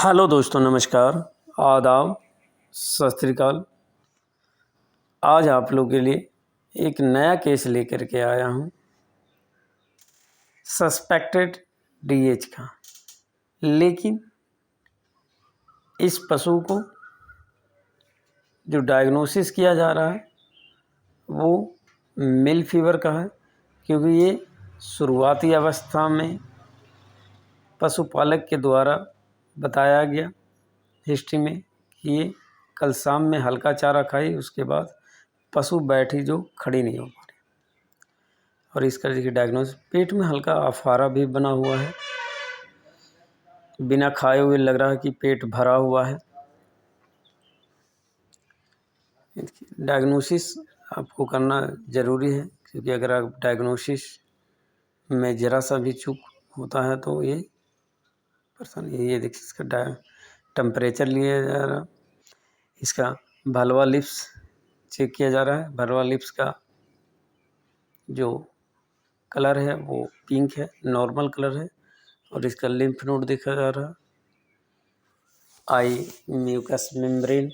Hello दोस्तों, नमस्कार, आदाब, सत श्री अकाल। आज आप लोगों के लिए एक नया केस लेकर के आया हूँ सस्पेक्टेड डीएच का। लेकिन इस पशु को जो डायग्नोसिस किया जा रहा है वो मिल फीवर का है, क्योंकि ये शुरुआती अवस्था में पशुपालक के द्वारा बताया गया हिस्ट्री में कि ये कल शाम में हल्का चारा खाई, उसके बाद पशु बैठी जो खड़ी नहीं हो पा रही। और इसका देखिए डायग्नोसिस, पेट में हल्का अफारा भी बना हुआ है, बिना खाए हुए लग रहा है कि पेट भरा हुआ है। डायग्नोसिस आपको करना ज़रूरी है, क्योंकि अगर आप डायग्नोसिस में ज़रा सा भी चूक होता है तो ये परेशानी। ये देखिए इसका टेम्परेचर लिया जा रहा, इसका भलवा लिप्स चेक किया जा रहा है। भलवा लिप्स का जो कलर है वो पिंक है, नॉर्मल कलर है। और इसका लिम्फ नोड देखा जा रहा, आई म्यूकस मेम्ब्रेन।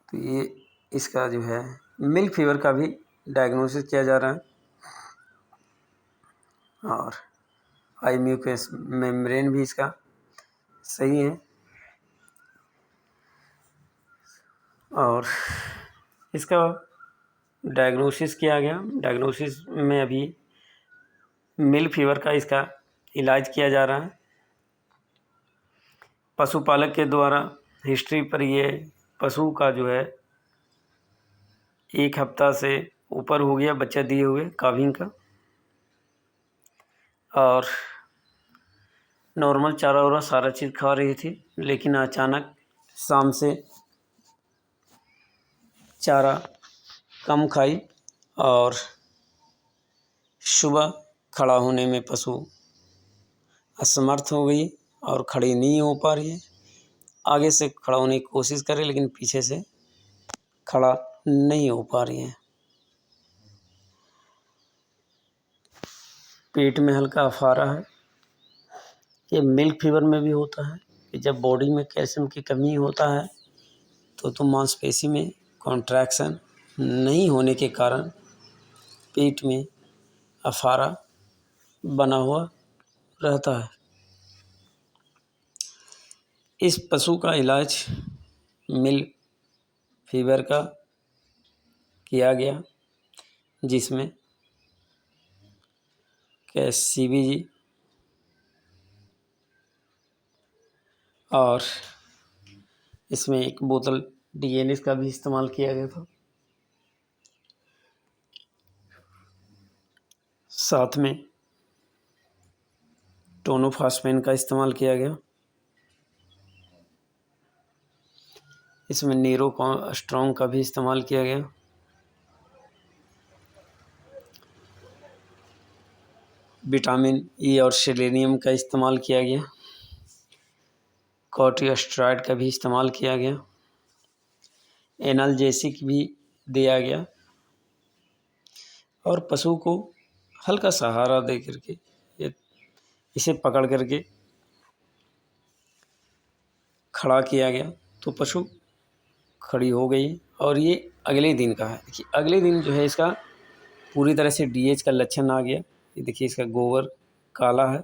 तो ये इसका जो है मिल्क फीवर का भी डायग्नोसिस किया जा रहा है। और आई म्यूकस मेम्ब्रेन भी इसका सही है। और इसका डायग्नोसिस किया गया, डायग्नोसिस में अभी मिल्क फीवर का इसका इलाज किया जा रहा है। पशुपालक के द्वारा हिस्ट्री पर ये पशु का जो है 1 हफ्ता से ऊपर हो गया बच्चा दिए हुए काविंग का, और नॉर्मल चारा वारा सारा चीज़ खा रही थी। लेकिन अचानक शाम से चारा कम खाई और सुबह खड़ा होने में पशु असमर्थ हो गई और खड़ी नहीं हो पा रही है। आगे से खड़ा होने की कोशिश करे लेकिन पीछे से खड़ा नहीं हो पा रही है। पेट में हल्का अफारा है। ये मिल्क फीवर में भी होता है कि जब बॉडी में कैल्शियम की कमी होता है तो मांसपेशी में कॉन्ट्रैक्शन नहीं होने के कारण पेट में अफारा बना हुआ रहता है। इस पशु का इलाज मिल्क फीवर का किया गया, जिसमें CBG और इसमें 1 बोतल DNS का भी इस्तेमाल किया गया था। साथ में टोनोफास्फेन का इस्तेमाल किया गया। इसमें नीरो स्ट्रॉन्ग का भी इस्तेमाल किया गया। विटामिन E और सेलेनियम का इस्तेमाल किया गया। कॉर्टिकोस्टेरॉइड का भी इस्तेमाल किया गया। एनाल्जेसिक भी दिया गया और पशु को हल्का सहारा दे करके इसे पकड़ करके खड़ा किया गया तो पशु खड़ी हो गई। और ये अगले दिन का है। देखिए अगले दिन जो है इसका पूरी तरह से DH का लक्षण आ गया। ये देखिए इसका गोबर काला है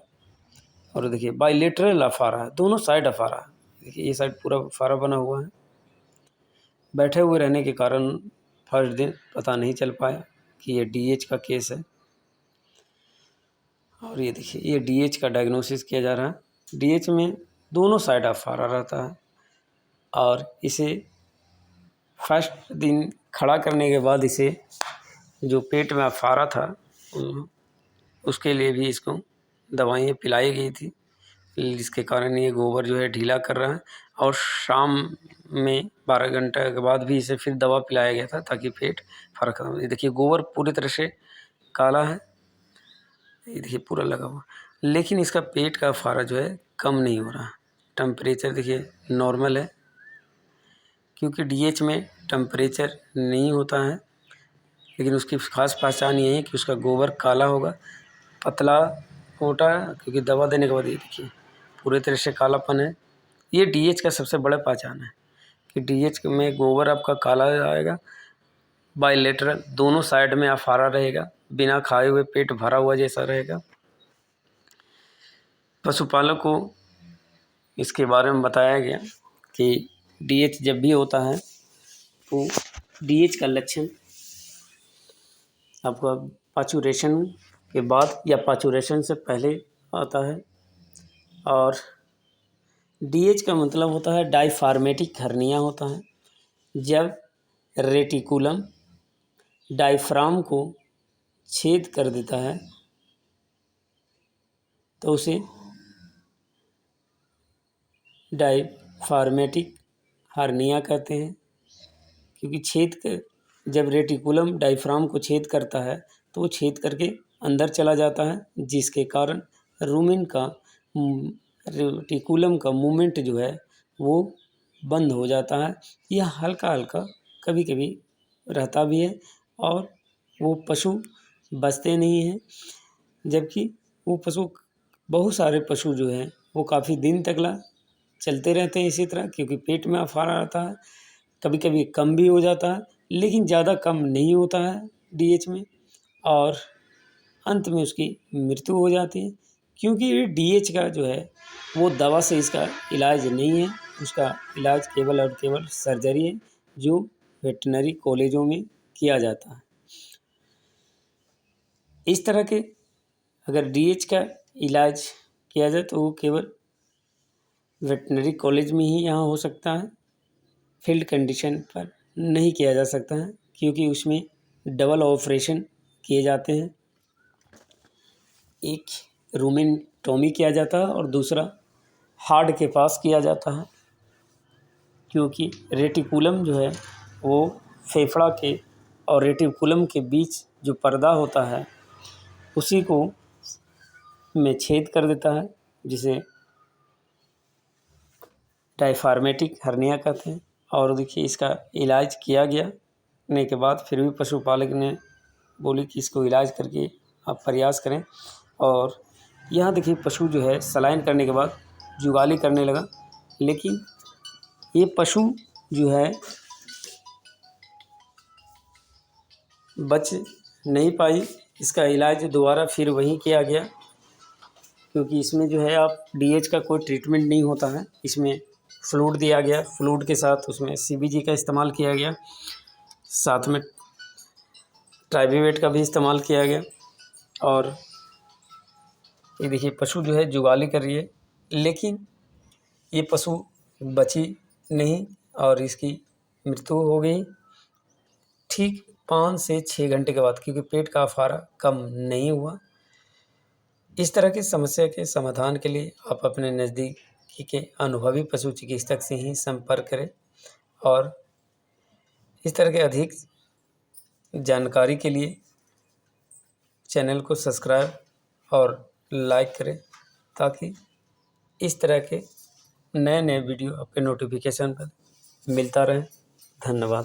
और देखिए बाइलेटरल अफारा है, दोनों साइड अफारा है। देखिए ये साइड पूरा अफारा बना हुआ है। बैठे हुए रहने के कारण फर्स्ट दिन पता नहीं चल पाया कि ये DH का केस है। और ये देखिए ये DH का डायग्नोसिस किया जा रहा है। DH में दोनों साइड अफारा रहता है और इसे फर्स्ट दिन खड़ा करने के बाद इसे जो पेट में अफारा था उसके लिए भी इसको दवाइयाँ पिलाई गई थी, जिसके कारण ये गोबर जो है ढीला कर रहा है। और शाम में 12 घंटे के बाद भी इसे फिर दवा पिलाया गया था ताकि पेट फर्क हो। ये देखिए गोबर पूरी तरह से काला है, ये देखिए पूरा लगा हुआ, लेकिन इसका पेट का अफारा जो है कम नहीं हो रहा। टेम्परेचर देखिए नॉर्मल है, क्योंकि DH में टेम्परेचर नहीं होता है। लेकिन उसकी खास पहचान ये है कि उसका गोबर काला होगा, पतला मोटा है, क्योंकि दवा देने के बाद ये देखिए पूरे तरह से कालापन है। ये डीएच का सबसे बड़ा पहचान है कि डीएच में गोबर आपका काला आएगा, बाइलेटरल दोनों साइड में अफारा रहेगा, बिना खाए हुए पेट भरा हुआ जैसा रहेगा। पशुपालक को इसके बारे में बताया गया कि डीएच जब भी होता है तो डीएच का लक्षण आपका पाचुरेशन के बाद या पाचुरेशन से पहले आता है। और डीएच का मतलब होता है डायफार्मेटिक हर्निया होता है। जब रेटिकुलम डायफ्राम को छेद कर देता है तो उसे डायफार्मेटिक हर्निया कहते हैं, क्योंकि जब रेटिकुलम डायफ्राम को छेद करता है तो वो छेद करके अंदर चला जाता है, जिसके कारण रेटिकुलम का मूवमेंट जो है वो बंद हो जाता है। यह हल्का हल्का कभी कभी रहता भी है और वो पशु बचते नहीं हैं, जबकि वो पशु बहुत सारे पशु जो हैं वो काफ़ी दिन तक चलते रहते हैं इसी तरह, क्योंकि पेट में अफारा रहता है। कभी कभी कम भी हो जाता है, लेकिन ज़्यादा कम नहीं होता है डीएच में, और अंत में उसकी मृत्यु हो जाती है। क्योंकि डीएच का जो है वो दवा से इसका इलाज नहीं है, उसका इलाज केवल और केवल सर्जरी है, जो वेटनरी कॉलेजों में किया जाता है। इस तरह के अगर डीएच का इलाज किया जाए तो वो केवल वेटनरी कॉलेज में ही यहाँ हो सकता है, फील्ड कंडीशन पर नहीं किया जा सकता है, क्योंकि उसमें डबल ऑपरेशन किए जाते हैं। एक रूमेटोमी किया जाता है और दूसरा हार्ट के पास किया जाता है, क्योंकि रेटिकुलम जो है वो फेफड़ा के और रेटिकुलम के बीच जो पर्दा होता है उसी को में छेद कर देता है, जिसे डायफार्मेटिक हर्निया कहते हैं। और देखिए इसका इलाज किया गया ने के बाद फिर भी पशुपालक ने बोली कि इसको इलाज करके आप प्रयास करें। और यहाँ देखिए पशु जो है सलाइन करने के बाद जुगाली करने लगा, लेकिन ये पशु जो है बच नहीं पाई। इसका इलाज दोबारा फिर वहीं किया गया, क्योंकि इसमें जो है आप डीएच का कोई ट्रीटमेंट नहीं होता है। इसमें फ्लूइड दिया गया, फ्लूइड के साथ उसमें सीबीजी का इस्तेमाल किया गया, साथ में ट्राइबीवेट का भी इस्तेमाल किया गया। और ये देखिए पशु जो है जुगाली कर रही है, लेकिन ये पशु बची नहीं और इसकी मृत्यु हो गई ठीक 5 से 6 घंटे के बाद, क्योंकि पेट का अफारा कम नहीं हुआ। इस तरह की समस्या के समाधान के लिए आप अपने नज़दीकी के अनुभवी पशु चिकित्सक से ही संपर्क करें, और इस तरह के अधिक जानकारी के लिए चैनल को सब्सक्राइब और लाइक करें, ताकि इस तरह के नए नए वीडियो आपके नोटिफिकेशन पर मिलता रहे। धन्यवाद।